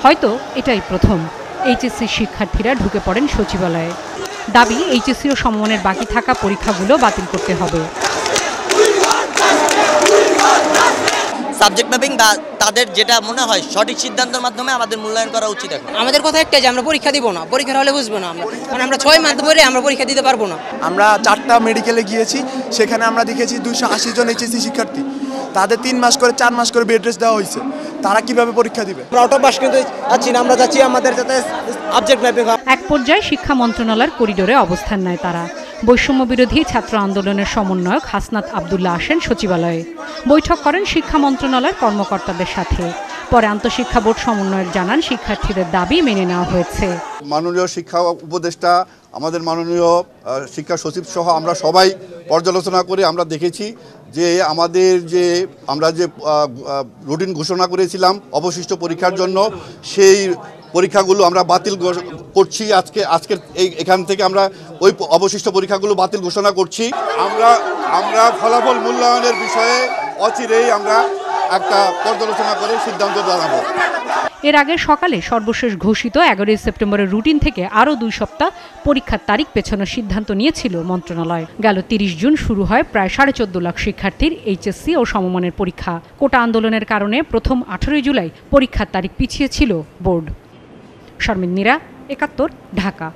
হয়তো এটাই প্রথম এইচএসসি শিক্ষার্থীরা ঢুকে পড়েন সচিবালয়ে। দাবি এইচএসসি ও সমমানের বাকি থাকা পরীক্ষাগুলো বাতিল করতে হবে। সাবজেক্ট ম্যাপিং বা তাদের যেটা মনে হয় সঠিক সিদ্ধান্তের মাধ্যমে আমাদের মূল্যায়ন করা উচিত। এখন আমাদের কথা একটাই যে আমরা পরীক্ষা দিব না, পরীক্ষার হলে বুঝবো না আমরা, কারণ আমরা 6 মাস ধরে আমরা পরীক্ষা দিতে পারবো না। আমরা 4টা মেডিকেলে গিয়েছি, সেখানে আমরা দেখেছি 280 জন এইচএসসি শিক্ষার্থী, তাদের 3 মাস করে 4 মাস করে বেড রেস্ট দেওয়া হয়েছে। তারা কিভাবে পরীক্ষা দিবে? আউট অফ পাস কিন্তু যাচ্ছি না, আমরা যাচ্ছি আমাদের যাতে সাবজেক্ট ম্যাপিং হয়। এক পর্যায়ে শিক্ষা মন্ত্রণালয়ের করিডোরে অবস্থান নেয় তারা। বৈষম্য বিরোধী ছাত্র আন্দোলনের সমন্বয়ক হাসনাত আবদুল্লাহ আসেন সচিবালয়ে। বৈঠক করেন শিক্ষা মন্ত্রণালয়ের কর্মকর্তাদের সাথে। পরে আন্তঃশিক্ষা বোর্ড সমন্বয়ক জানান, শিক্ষার্থীদের দাবি মেনে নেওয়া হয়েছে। মাননীয় শিক্ষা উপদেষ্টা, আমাদের মাননীয় শিক্ষা সচিব সহ আমরা সবাই পর্যালোচনা করে আমরা দেখেছি যে আমাদের আমরা যে রুটিন ঘোষণা করেছিলাম অবশিষ্ট পরীক্ষার জন্য, সেই পরীক্ষাগুলো আমরা বাতিল করছি। আজকের এখান থেকে আমরা ওই অবশিষ্ট পরীক্ষাগুলো বাতিল ঘোষণা করছি। আমরা ফলাফল মূল্যায়নের বিষয়ে অচিরেই আমরা একটা পর্যালোচনা করে সিদ্ধান্ত জানাবো। এর আগে সকালে সর্বশেষ ঘোষিত 11 সেপ্টেম্বরের রুটিন থেকে আরও 2 সপ্তাহ পরীক্ষার তারিখ পেছানোর সিদ্ধান্ত নিয়েছিল মন্ত্রণালয়। গেল 30 জুন শুরু হয় প্রায় 14.5 লাখ শিক্ষার্থীর এইচএসসি ও সমমানের পরীক্ষা। কোটা আন্দোলনের কারণে প্রথম 18 জুলাই পরীক্ষার তারিখ পিছিয়েছিল বোর্ড। শারমিন মীরা, 71, ঢাকা।